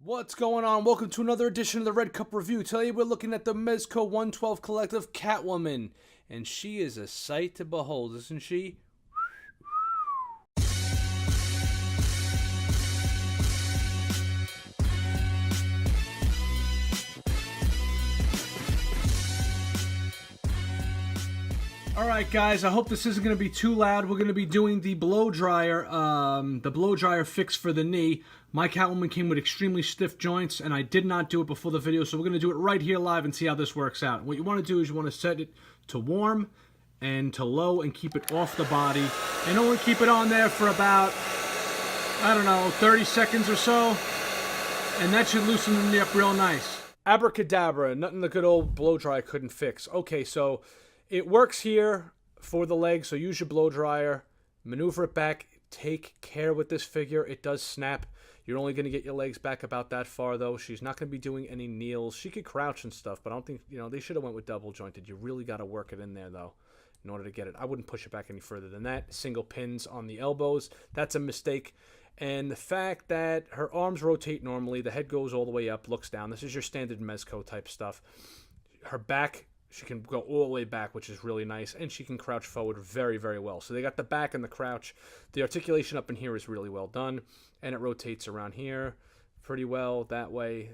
What's going on? Welcome to another edition of the Red Cup Review. Today we're looking at the Mezco 112 Collective Catwoman. And she is a sight to behold, isn't she? Alright guys, I hope this isn't going to be too loud. We're going to be doing the blow dryer fix for the knee. My Catwoman came with extremely stiff joints, and I did not do it before the video, so we're going to do it right here live and see how this works out. What you want to do is you want to set it to warm and to low and keep it off the body. And only keep it on there for about, I don't know, 30 seconds or so. And that should loosen the knee up real nice. Abracadabra, nothing the good old blow dryer couldn't fix. Okay, so it works here for the leg, so use your blow dryer, maneuver it back, take care with this figure. It does snap. You're only going to get your legs back about that far, though. She's not going to be doing any kneels. She could crouch and stuff, but I don't think, they should have went with double jointed. You really got to work it in there, though, in order to get it. I wouldn't push it back any further than that. Single pins on the elbows. That's a mistake. And the fact that her arms rotate normally, the head goes all the way up, looks down. This is your standard Mezco type stuff. Her back, she can go all the way back, which is really nice, and she can crouch forward very, very well. So they got the back and the crouch. The articulation up in here is really well done, and it rotates around here pretty well, that way,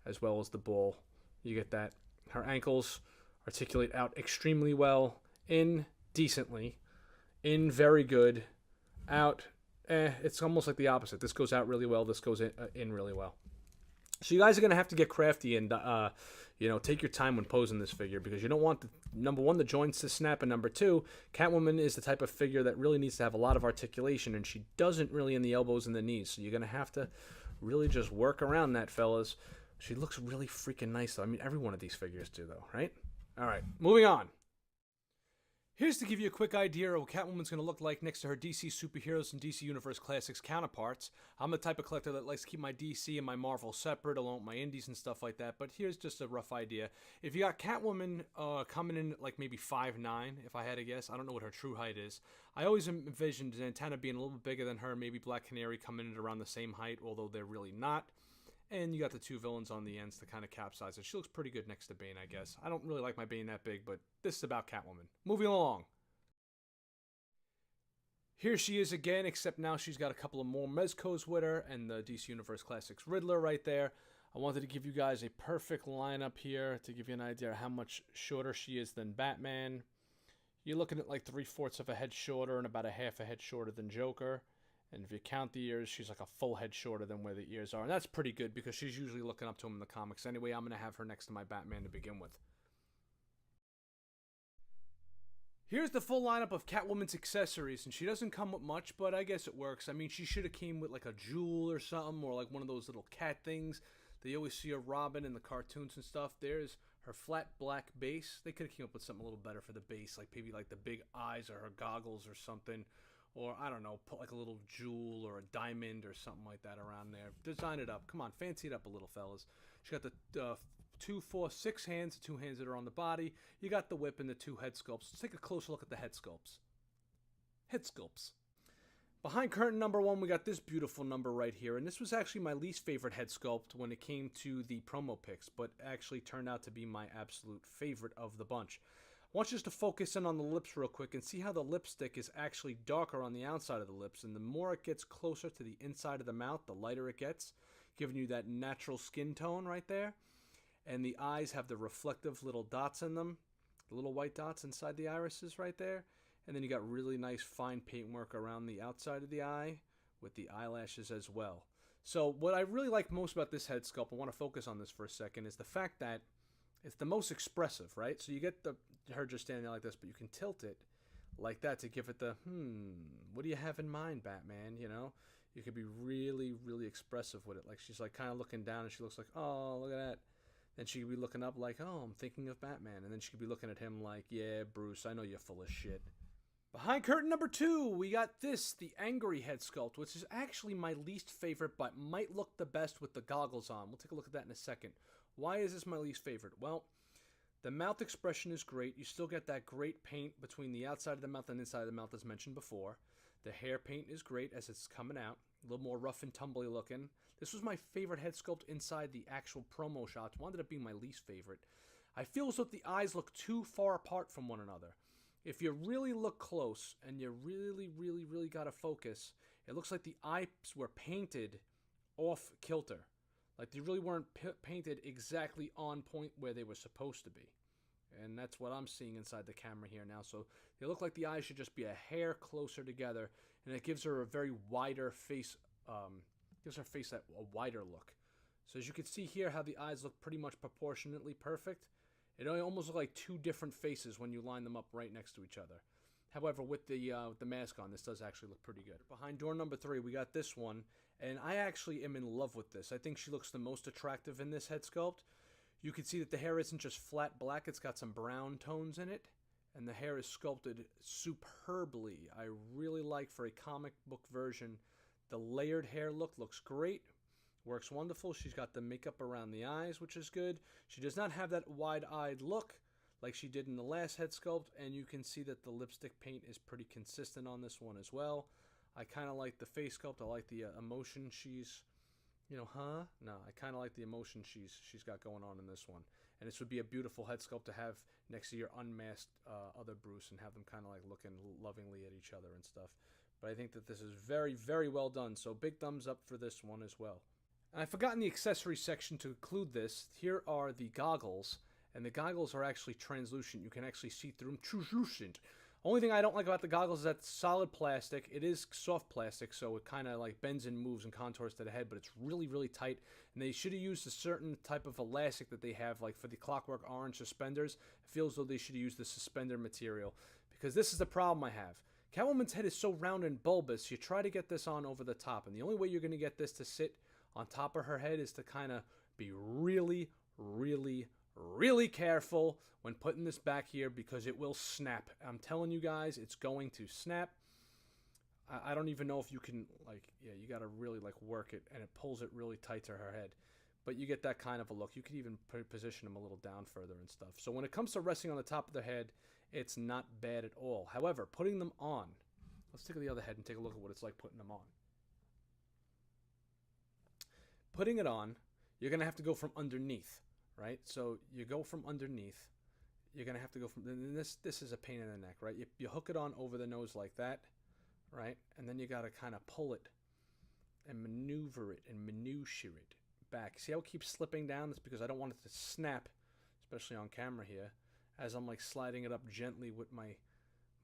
as well as the ball. You get that. Her ankles articulate out extremely well, in decently, in very good, out, it's almost like the opposite. This goes out really well, this goes in really well. So you guys are going to have to get crafty and, take your time when posing this figure, because you don't want, number one, the joints to snap, and number two, Catwoman is the type of figure that really needs to have a lot of articulation, and she doesn't really in the elbows and the knees. So you're going to have to really just work around that, fellas. She looks really freaking nice, though. I mean, every one of these figures do, though, right? All right, moving on. Here's to give you a quick idea of what Catwoman's going to look like next to her DC superheroes and DC Universe Classics counterparts. I'm the type of collector that likes to keep my DC and my Marvel separate, along with my indies and stuff like that, but here's just a rough idea. If you got Catwoman coming in at like maybe 5'9", if I had to guess, I don't know what her true height is. I always envisioned Zatanna being a little bit bigger than her, maybe Black Canary coming in at around the same height, although they're really not. And you got the two villains on the ends to kind of capsize it. She looks pretty good next to Bane, I guess. I don't really like my Bane that big, but this is about Catwoman. Moving along. Here she is again, except now she's got a couple of more Mezcos with her and the DC Universe Classics Riddler right there. I wanted to give you guys a perfect lineup here to give you an idea of how much shorter she is than Batman. You're looking at like 3/4 of a head shorter and about a half a head shorter than Joker. And if you count the ears, she's like a full head shorter than where the ears are. And that's pretty good because she's usually looking up to him in the comics. Anyway, I'm going to have her next to my Batman to begin with. Here's the full lineup of Catwoman's accessories. And she doesn't come with much, but I guess it works. I mean, she should have came with like a jewel or something, or like one of those little cat things that you always see a Robin in the cartoons and stuff. There's her flat black base. They could have came up with something a little better for the base, like maybe like the big eyes or her goggles or something. Or, I don't know, put like a little jewel or a diamond or something like that around there. Design it up. Come on, fancy it up a little, fellas. She got the 2, 4, 6 hands, the 2 hands that are on the body. You got the whip and the 2 head sculpts. Let's take a closer look at the head sculpts. Head sculpts. Behind curtain number 1, we got this beautiful number right here. And this was actually my least favorite head sculpt when it came to the promo pics, but actually turned out to be my absolute favorite of the bunch. I want you just to focus in on the lips real quick and see how the lipstick is actually darker on the outside of the lips. And the more it gets closer to the inside of the mouth, the lighter it gets, giving you that natural skin tone right there. And the eyes have the reflective little dots in them, the little white dots inside the irises right there. And then you got really nice fine paintwork around the outside of the eye with the eyelashes as well. So what I really like most about this head sculpt, I want to focus on this for a second, is the fact that it's the most expressive, right? So you get her just standing there like this, but you can tilt it like that to give it the, what do you have in mind, Batman? You could be really, really expressive with it. Like she's like kind of looking down and she looks like, oh, look at that. Then she could be looking up like, oh, I'm thinking of Batman. And then she could be looking at him like, yeah, Bruce, I know you're full of shit. Behind curtain number 2, we got this, the angry head sculpt, which is actually my least favorite, but might look the best with the goggles on. We'll take a look at that in a second. Why is this my least favorite? Well, the mouth expression is great. You still get that great paint between the outside of the mouth and inside of the mouth as mentioned before. The hair paint is great as it's coming out. A little more rough and tumbly looking. This was my favorite head sculpt inside the actual promo shots. Wound up being my least favorite. I feel as though the eyes look too far apart from one another. If you really look close and you really got to focus, it looks like the eyes were painted off kilter. Like they really weren't painted exactly on point where they were supposed to be. And that's what I'm seeing inside the camera here now. So they look like the eyes should just be a hair closer together, and it gives her a very wider face, gives her face a wider look. So as you can see here how the eyes look pretty much proportionately perfect. It almost looks like two different faces when you line them up right next to each other. However, with the mask on, this does actually look pretty good. Behind door number 3, we got this one, and I actually am in love with this. I think she looks the most attractive in this head sculpt. You can see that the hair isn't just flat black, it's got some brown tones in it, and the hair is sculpted superbly. I really like, for a comic book version, the layered hair look looks great. Works wonderful. She's got the makeup around the eyes, which is good. She does not have that wide-eyed look like she did in the last head sculpt, and you can see that the lipstick paint is pretty consistent on this one as well. I kind of like the face sculpt. I like the emotion she's, No, I kind of like the emotion she's got going on in this one. And this would be a beautiful head sculpt to have next to your unmasked other Bruce and have them kind of like looking lovingly at each other and stuff. But I think that this is very well done, so big thumbs up for this one as well. And I forgot in the accessory section to include this. Here are the goggles, and the goggles are actually translucent. You can actually see through them. Translucent. Only thing I don't like about the goggles is that it's solid plastic. It is soft plastic, so it kind of like bends and moves and contours to the head, but it's really tight. And they should have used a certain type of elastic that they have, like for the Clockwork Orange suspenders. It feels as though they should have used the suspender material, because this is the problem I have. Catwoman's head is so round and bulbous, you try to get this on over the top, and the only way you're going to get this to sit on top of her head is to kind of be really careful when putting this back here, because it will snap. I'm telling you guys, it's going to snap. I don't even know if you can, like, yeah, you got to really like work it, and it pulls it really tight to her head. But you get that kind of a look. You could even position them a little down further and stuff. So when it comes to resting on the top of the head, it's not bad at all. However, putting them on, let's take the other head and take a look at what it's like putting them on. Putting it on, you're going to have to go from underneath, right? So you go from underneath. You're going to have to go from, and this is a pain in the neck, right? You hook it on over the nose like that, right? And then you got to kind of pull it and maneuver it and minutiae it back. See how it keeps slipping down? That's because I don't want it to snap, especially on camera here, as I'm like sliding it up gently with my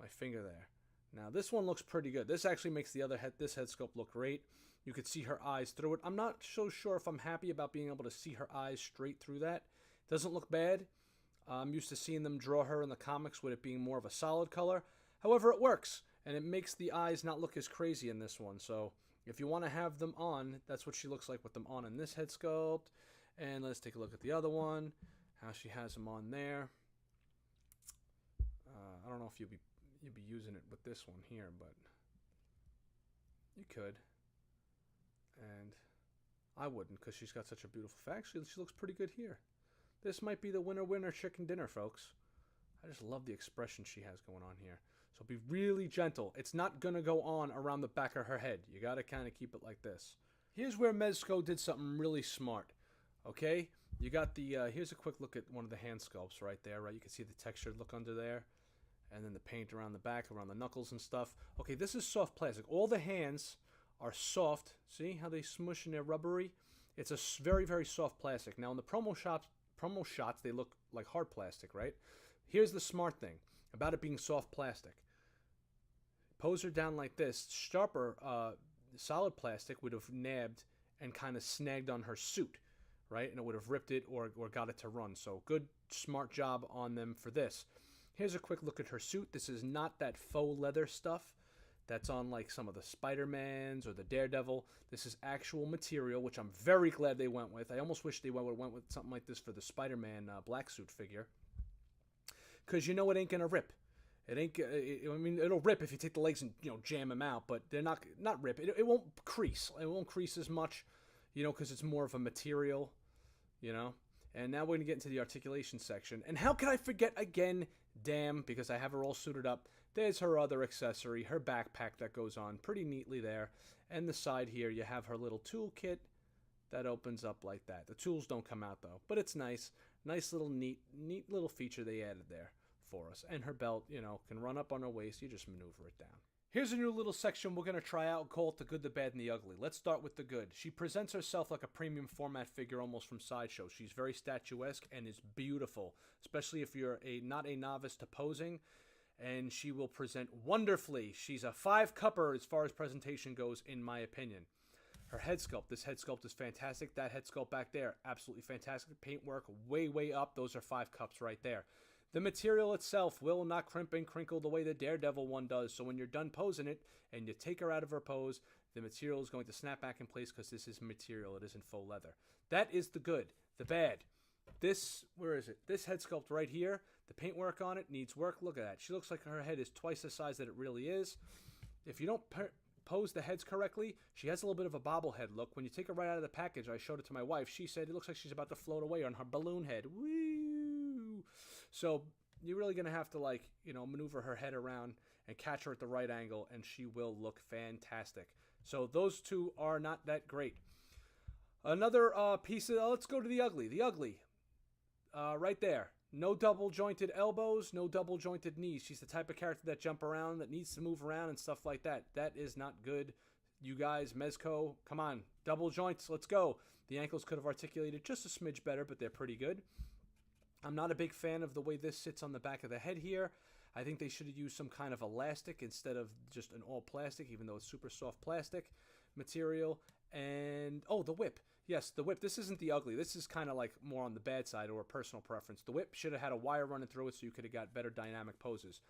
finger there. Now this one looks pretty good. This actually makes this head sculpt look great. You could see her eyes through it. I'm not so sure if I'm happy about being able to see her eyes straight through that. Doesn't look bad. I'm used to seeing them draw her in the comics with it being more of a solid color. However, it works, and it makes the eyes not look as crazy in this one. So if you want to have them on, that's what she looks like with them on in this head sculpt. And let's take a look at the other one, how she has them on there. I don't know if you'd be using it with this one here, but you could. And I wouldn't, because she's got such a beautiful face. Actually, she looks pretty good here. This might be the winner chicken dinner, folks. I just love the expression she has going on here. So be really gentle. It's not going to go on around the back of her head. You got to kind of keep it like this. Here's where Mezco did something really smart. Okay? You got the, here's a quick look at one of the hand sculpts right there, right? You can see the textured look under there. And then the paint around the back, around the knuckles and stuff. Okay, this is soft plastic. All the hands are soft. See how they smush and they're rubbery? It's a very soft plastic. Now in the promo shots, they look like hard plastic, right? Here's the smart thing about it being soft plastic. Pose her down like this. Sharper, solid plastic would have nabbed and kind of snagged on her suit, right? And it would have ripped it or got it to run. So good, smart job on them for this. Here's a quick look at her suit. This is not that faux leather stuff that's on like some of the Spider-Mans or the Daredevil. This is actual material, which I'm very glad they went with. I almost wish they would have went with something like this for the Spider-Man black suit figure. Because you know it ain't going to rip. It ain't. I mean, it'll rip if you take the legs and, jam them out, but they're not rip. It won't crease. It won't crease as much, because it's more of a material, And now we're going to get into the articulation section. And how can I forget again? Damn, because I have her all suited up. There's her other accessory, her backpack that goes on pretty neatly there. And the side here, you have her little toolkit. that opens up like that. The tools don't come out though, but it's nice. Nice little neat little feature they added there for us. And her belt, you know, can run up on her waist. You just maneuver it down. Here's a new little section we're going to try out and call it the good, the bad, and the ugly. Let's start with the good. She presents herself like a premium format figure almost from Sideshow. She's very statuesque and is beautiful, especially if you're not a novice to posing, and she will present wonderfully. She's a 5-cupper as far as presentation goes, in my opinion. Her head sculpt. This head sculpt is fantastic. That head sculpt back there, absolutely fantastic. Paintwork way, way up. Those are 5 cups right there. The material itself will not crimp and crinkle the way the Daredevil one does. So when you're done posing it and you take her out of her pose, the material is going to snap back in place because this is material. It isn't faux leather. That is the good. The bad. This, where is it? This head sculpt right here, the paintwork on it needs work. Look at that. She looks like her head is twice the size that it really is. If you don't pose the heads correctly, she has a little bit of a bobblehead look. When you take her right out of the package, I showed it to my wife. She said it looks like she's about to float away on her balloon head. Woo! So you're really going to have to, like, you know, maneuver her head around and catch her at the right angle, and she will look fantastic. So those two are not that great. Another piece of, let's go to the ugly. The ugly, right there. No double jointed elbows, no double jointed knees. She's the type of character that jump around, that needs to move around and stuff like that. That is not good. You guys, Mezco, come on. Double joints, let's go. The ankles could have articulated just a smidge better, but they're pretty good. I'm not a big fan of the way this sits on the back of the head here. I think they should have used some kind of elastic instead of just an all plastic, even though it's super soft plastic material. And, oh, the whip. Yes, the whip. This isn't the ugly. This is kind of like more on the bad side or a personal preference. The whip should have had a wire running through it so you could have got better dynamic poses.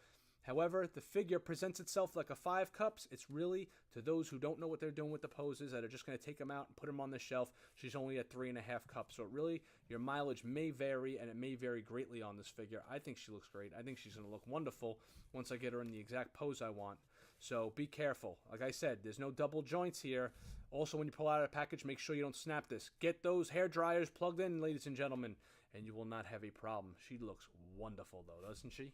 However, the figure presents itself like a 5 cups. It's really, to those who don't know what they're doing with the poses, that are just going to take them out and put them on the shelf, she's only at 3.5 cups. So really, your mileage may vary, and it may vary greatly on this figure. I think she looks great. I think she's going to look wonderful once I get her in the exact pose I want. So be careful. Like I said, there's no double joints here. Also, when you pull out a package, make sure you don't snap this. Get those hair dryers plugged in, ladies and gentlemen, and you will not have a problem. She looks wonderful, though, doesn't she?